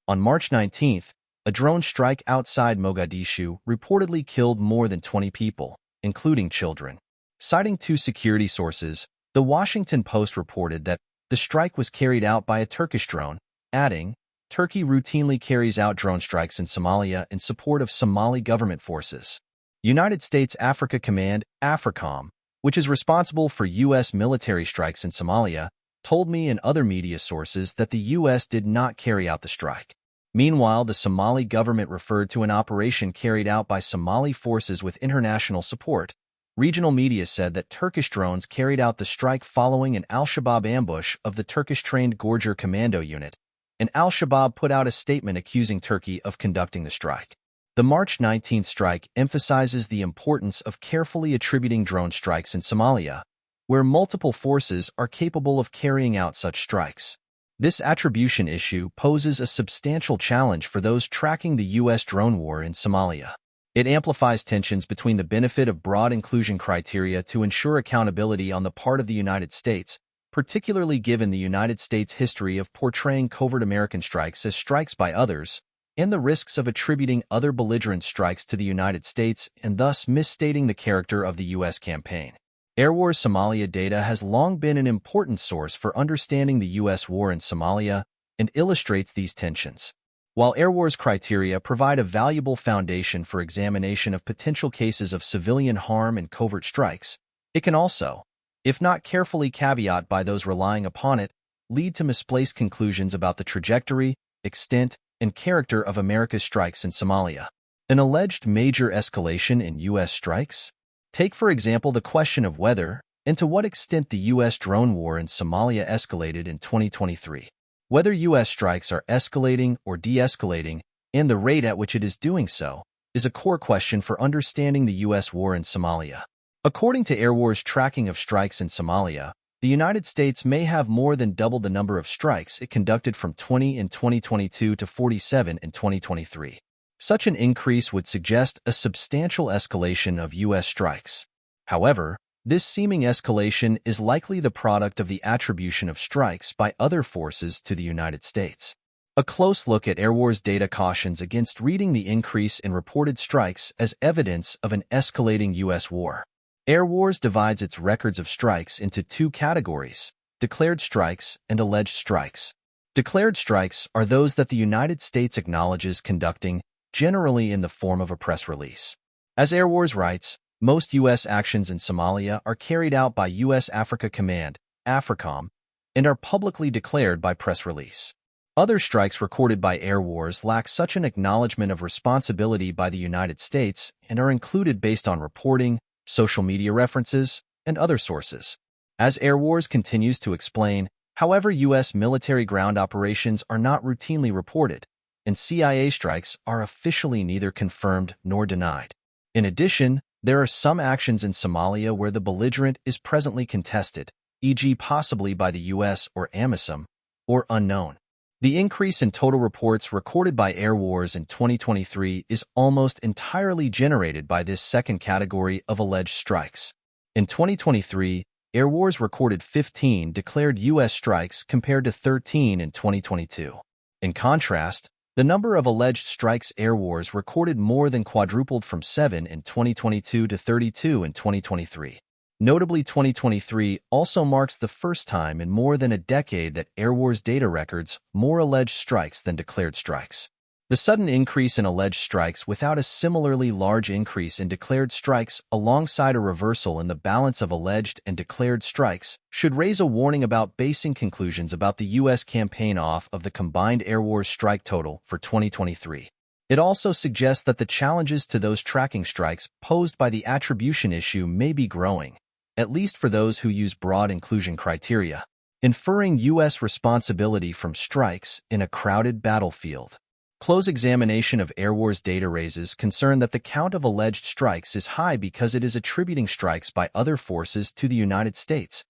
On March 19th, a drone strike outside Mogadishu reportedly killed more than 20 people, including children. Citing two security sources, The Washington Post reported that the strike was carried out by a Turkish drone, adding, Turkey routinely carries out drone strikes in Somalia in support of Somali government forces. United States Africa Command, AFRICOM, which is responsible for U.S. military strikes in Somalia, told me and other media sources that the U.S. did not carry out the strike. Meanwhile, the Somali government referred to an operation carried out by Somali forces with international support. Regional media said that Turkish drones carried out the strike following an al-Shabaab ambush of the Turkish-trained Gorger Commando unit, and al-Shabaab put out a statement accusing Turkey of conducting the strike. The March 19th strike emphasizes the importance of carefully attributing drone strikes in Somalia, where multiple forces are capable of carrying out such strikes. This attribution issue poses a substantial challenge for those tracking the U.S. drone war in Somalia. It amplifies tensions between the benefit of broad inclusion criteria to ensure accountability on the part of the United States, particularly given the United States' history of portraying covert American strikes as strikes by others, and the risks of attributing other belligerent strikes to the United States and thus misstating the character of the U.S. campaign. Air Wars Somalia data has long been an important source for understanding the U.S. war in Somalia and illustrates these tensions. While Air Wars criteria provide a valuable foundation for examination of potential cases of civilian harm and covert strikes, it can also, if not carefully caveated by those relying upon it, lead to misplaced conclusions about the trajectory, extent, and character of America's strikes in Somalia. An alleged major escalation in U.S. strikes? Take, for example, the question of whether and to what extent the U.S. drone war in Somalia escalated in 2023. Whether U.S. strikes are escalating or de-escalating, and the rate at which it is doing so, is a core question for understanding the U.S. war in Somalia. According to Air Wars' tracking of strikes in Somalia, the United States may have more than doubled the number of strikes it conducted from 20 in 2022 to 47 in 2023. Such an increase would suggest a substantial escalation of U.S. strikes. However, this seeming escalation is likely the product of the attribution of strikes by other forces to the United States. A close look at Air Wars data cautions against reading the increase in reported strikes as evidence of an escalating U.S. war. Air Wars divides its records of strikes into two categories: declared strikes and alleged strikes. Declared strikes are those that the United States acknowledges conducting, generally in the form of a press release. As Air Wars writes, most U.S. actions in Somalia are carried out by U.S. Africa Command, AFRICOM, and are publicly declared by press release. Other strikes recorded by Air Wars lack such an acknowledgement of responsibility by the United States and are included based on reporting, social media references, and other sources. As Air Wars continues to explain, however, U.S. military ground operations are not routinely reported, and CIA strikes are officially neither confirmed nor denied. In addition, there are some actions in Somalia where the belligerent is presently contested, e.g. possibly by the U.S. or AMISOM, or unknown. The increase in total reports recorded by Air Wars in 2023 is almost entirely generated by this second category of alleged strikes. In 2023, Air Wars recorded 15 declared U.S. strikes compared to 13 in 2022. In contrast, the number of alleged strikes Air Wars recorded more than quadrupled from 7 in 2022 to 32 in 2023. Notably, 2023 also marks the first time in more than a decade that Air Wars data records more alleged strikes than declared strikes. The sudden increase in alleged strikes without a similarly large increase in declared strikes alongside a reversal in the balance of alleged and declared strikes should raise a warning about basing conclusions about the U.S. campaign off of the combined Air Wars strike total for 2023. It also suggests that the challenges to those tracking strikes posed by the attribution issue may be growing, at least for those who use broad inclusion criteria, inferring U.S. responsibility from strikes in a crowded battlefield. Close examination of Air Wars data raises concern that the count of alleged strikes is high because it is attributing strikes by other forces to the United States,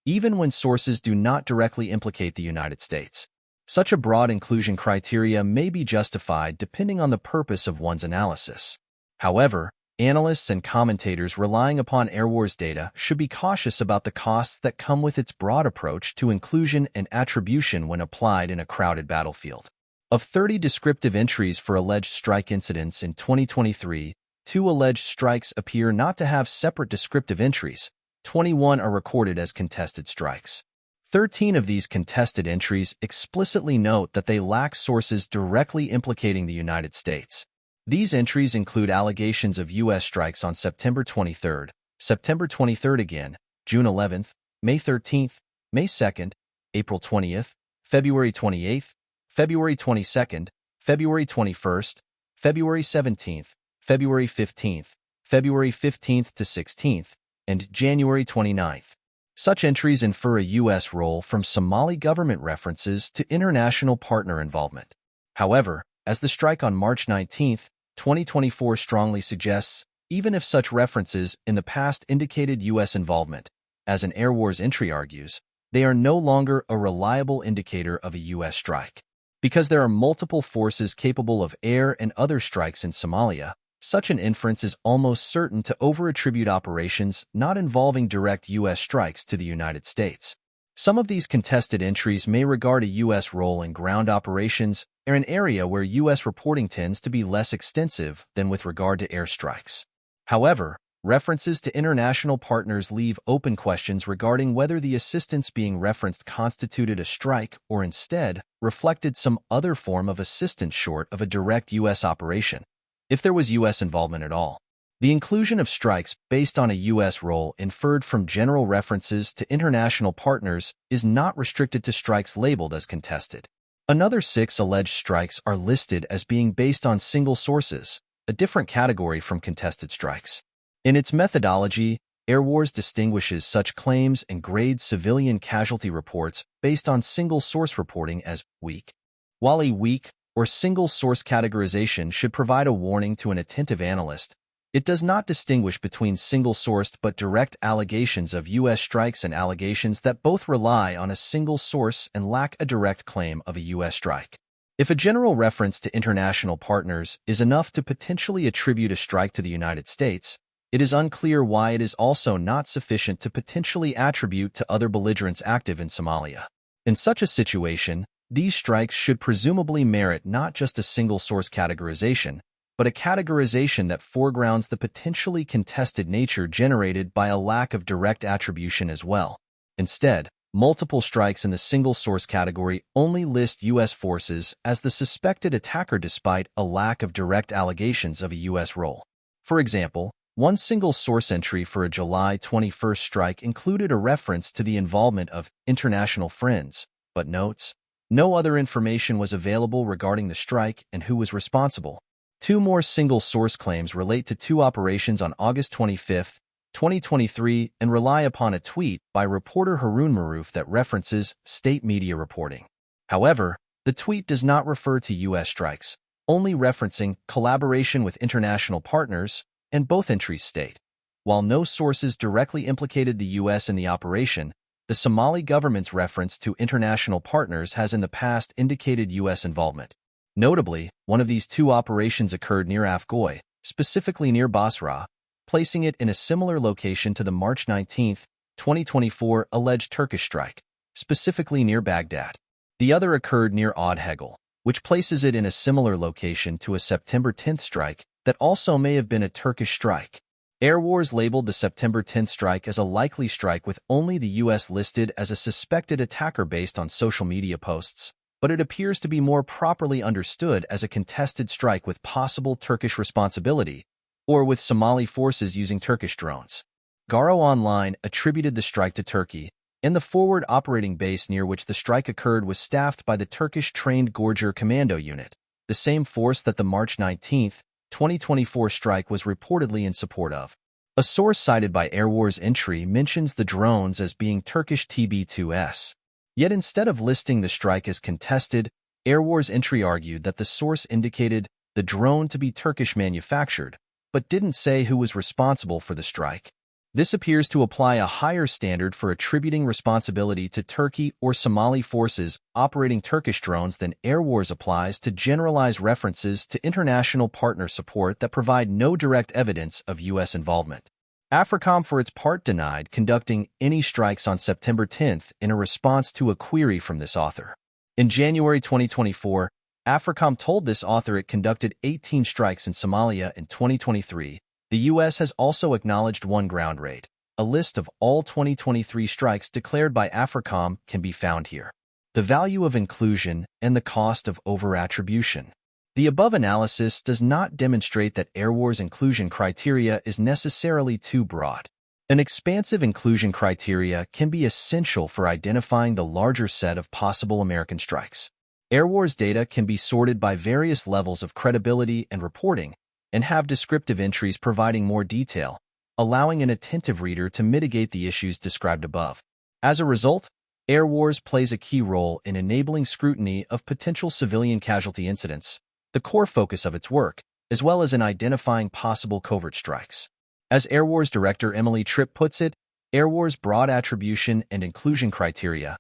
even when sources do not directly implicate the United States. Such a broad inclusion criteria may be justified depending on the purpose of one's analysis. However, analysts and commentators relying upon Air Wars data should be cautious about the costs that come with its broad approach to inclusion and attribution when applied in a crowded battlefield. Of 30 descriptive entries for alleged strike incidents in 2023, 2 alleged strikes appear not to have separate descriptive entries. 21 are recorded as contested strikes. 13 of these contested entries explicitly note that they lack sources directly implicating the United States. These entries include allegations of U.S. strikes on September 23rd, September 23rd again, June 11th, May 13th, May 2nd, April 20th, February 28th, February 22nd, February 21st, February 17th, February 15th, February 15th to 16th, and January 29th. Such entries infer a U.S. role from Somali government references to international partner involvement. However, as the strike on March 19, 2024 strongly suggests, even if such references in the past indicated U.S. involvement, as an Air Wars entry argues, they are no longer a reliable indicator of a U.S. strike. Because there are multiple forces capable of air and other strikes in Somalia, such an inference is almost certain to over-attribute operations not involving direct U.S. strikes to the United States. Some of these contested entries may regard a U.S. role in ground operations in an area where U.S. reporting tends to be less extensive than with regard to airstrikes. However, references to international partners leave open questions regarding whether the assistance being referenced constituted a strike or instead reflected some other form of assistance short of a direct U.S. operation, if there was U.S. involvement at all. The inclusion of strikes based on a U.S. role inferred from general references to international partners is not restricted to strikes labeled as contested. Another 6 alleged strikes are listed as being based on single sources, a different category from contested strikes. In its methodology, Air Wars distinguishes such claims and grades civilian casualty reports based on single-source reporting as weak. While a weak or single-source categorization should provide a warning to an attentive analyst, it does not distinguish between single-sourced but direct allegations of U.S. strikes and allegations that both rely on a single source and lack a direct claim of a U.S. strike. If a general reference to international partners is enough to potentially attribute a strike to the United States, it is unclear why it is also not sufficient to potentially attribute to other belligerents active in Somalia. In such a situation, these strikes should presumably merit not just a single-source categorization, but a categorization that foregrounds the potentially contested nature generated by a lack of direct attribution as well. Instead, multiple strikes in the single-source category only list U.S. forces as the suspected attacker despite a lack of direct allegations of a U.S. role. For example, one single-source entry for a July 21st strike included a reference to the involvement of international friends, but notes, no other information was available regarding the strike and who was responsible. 2 more single-source claims relate to 2 operations on August 25, 2023, and rely upon a tweet by reporter Harun Maruf that references state media reporting. However, the tweet does not refer to U.S. strikes, only referencing collaboration with international partners, and both entries state, while no sources directly implicated the U.S. in the operation, the Somali government's reference to international partners has in the past indicated U.S. involvement. Notably, one of these 2 operations occurred near Afgoy, specifically near Basra, placing it in a similar location to the March 19, 2024 alleged Turkish strike, specifically near Baghdad. The other occurred near Odd-Hegel, which places it in a similar location to a September 10 strike that also may have been a Turkish strike. Air Wars labeled the September 10 strike as a likely strike with only the U.S. listed as a suspected attacker based on social media posts, but it appears to be more properly understood as a contested strike with possible Turkish responsibility, or with Somali forces using Turkish drones. Garo Online attributed the strike to Turkey, and the forward operating base near which the strike occurred was staffed by the Turkish-trained Gorger Commando Unit, the same force that the March 19, 2024 strike was reportedly in support of. A source cited by Air Wars entry mentions the drones as being Turkish TB2S. Yet instead of listing the strike as contested, Air Wars entry argued that the source indicated the drone to be Turkish manufactured, but didn't say who was responsible for the strike. This appears to apply a higher standard for attributing responsibility to Turkey or Somali forces operating Turkish drones than Air Wars applies to generalized references to international partner support that provide no direct evidence of U.S. involvement. AFRICOM, for its part, denied conducting any strikes on September 10 in a response to a query from this author. In January 2024, AFRICOM told this author it conducted 18 strikes in Somalia in 2023. The U.S. has also acknowledged one ground raid. A list of all 2023 strikes declared by AFRICOM can be found here. The value of inclusion and the cost of over-attribution. The above analysis does not demonstrate that air war's inclusion criteria is necessarily too broad. An expansive inclusion criteria can be essential for identifying the larger set of possible American strikes. Air war's data can be sorted by various levels of credibility and reporting and have descriptive entries providing more detail, allowing an attentive reader to mitigate the issues described above. As a result, Air Wars plays a key role in enabling scrutiny of potential civilian casualty incidents, the core focus of its work, as well as in identifying possible covert strikes. As Air Wars Director Emily Tripp puts it, Air Wars' broad attribution and inclusion criteria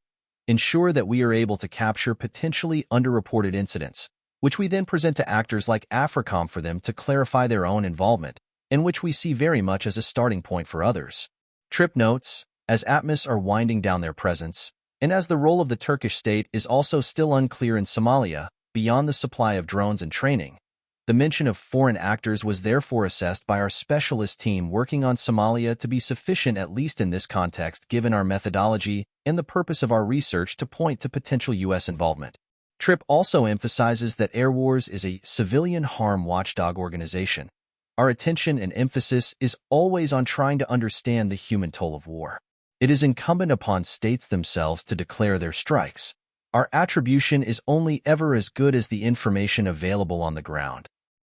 ensure that we are able to capture potentially underreported incidents, which we then present to actors like AFRICOM for them to clarify their own involvement, and which we see very much as a starting point for others. Tripp notes, as ATMIS are winding down their presence, and as the role of the Turkish state is also still unclear in Somalia, beyond the supply of drones and training, the mention of foreign actors was therefore assessed by our specialist team working on Somalia to be sufficient at least in this context given our methodology and the purpose of our research to point to potential U.S. involvement. Tripp also emphasizes that Air Wars is a civilian harm watchdog organization. Our attention and emphasis is always on trying to understand the human toll of war. It is incumbent upon states themselves to declare their strikes. Our attribution is only ever as good as the information available on the ground.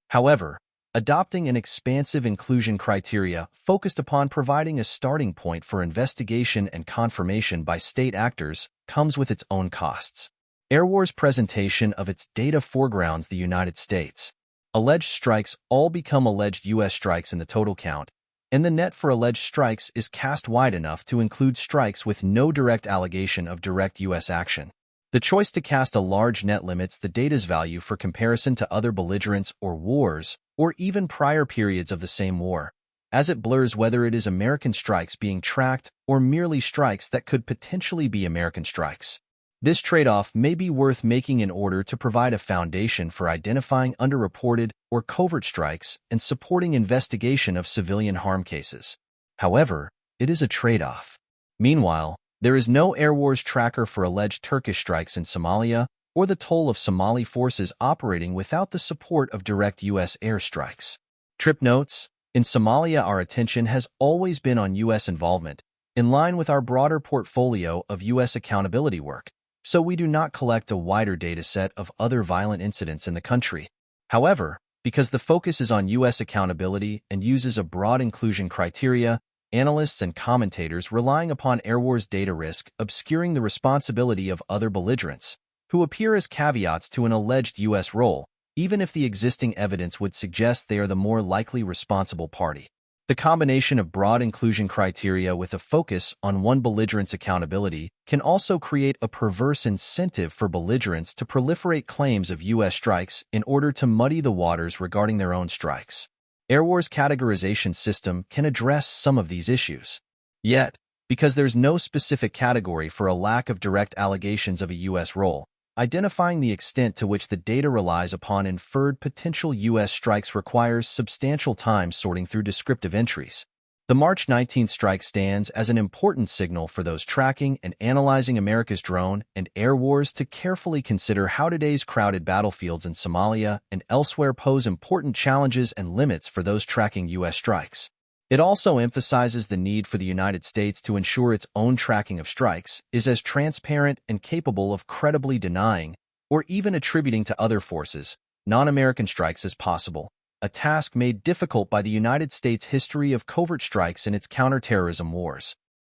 However, adopting an expansive inclusion criteria focused upon providing a starting point for investigation and confirmation by state actors comes with its own costs. Air War's presentation of its data foregrounds the United States. Alleged strikes all become alleged U.S. strikes in the total count, and the net for alleged strikes is cast wide enough to include strikes with no direct allegation of direct U.S. action. The choice to cast a large net limits the data's value for comparison to other belligerents or wars, or even prior periods of the same war, as it blurs whether it is American strikes being tracked or merely strikes that could potentially be American strikes. This trade-off may be worth making in order to provide a foundation for identifying underreported or covert strikes and supporting investigation of civilian harm cases. However, it is a trade-off. Meanwhile, there is no Air Wars tracker for alleged Turkish strikes in Somalia or the toll of Somali forces operating without the support of direct U.S. airstrikes. Tripp notes, in Somalia our attention has always been on U.S. involvement, in line with our broader portfolio of U.S. accountability work, so we do not collect a wider data set of other violent incidents in the country. However, because the focus is on U.S. accountability and uses a broad inclusion criteria, analysts and commentators relying upon Air Wars data risk obscuring the responsibility of other belligerents, who appear as caveats to an alleged U.S. role, even if the existing evidence would suggest they are the more likely responsible party. The combination of broad inclusion criteria with a focus on one belligerent's accountability can also create a perverse incentive for belligerents to proliferate claims of U.S. strikes in order to muddy the waters regarding their own strikes. Air War's categorization system can address some of these issues. Yet, because there's no specific category for a lack of direct allegations of a U.S. role, identifying the extent to which the data relies upon inferred potential U.S. strikes requires substantial time sorting through descriptive entries. The March 19th strike stands as an important signal for those tracking and analyzing America's drone and air wars to carefully consider how today's crowded battlefields in Somalia and elsewhere pose important challenges and limits for those tracking U.S. strikes. It also emphasizes the need for the United States to ensure its own tracking of strikes is as transparent and capable of credibly denying, or even attributing to other forces, non-American strikes as possible, a task made difficult by the United States' history of covert strikes in its counterterrorism wars.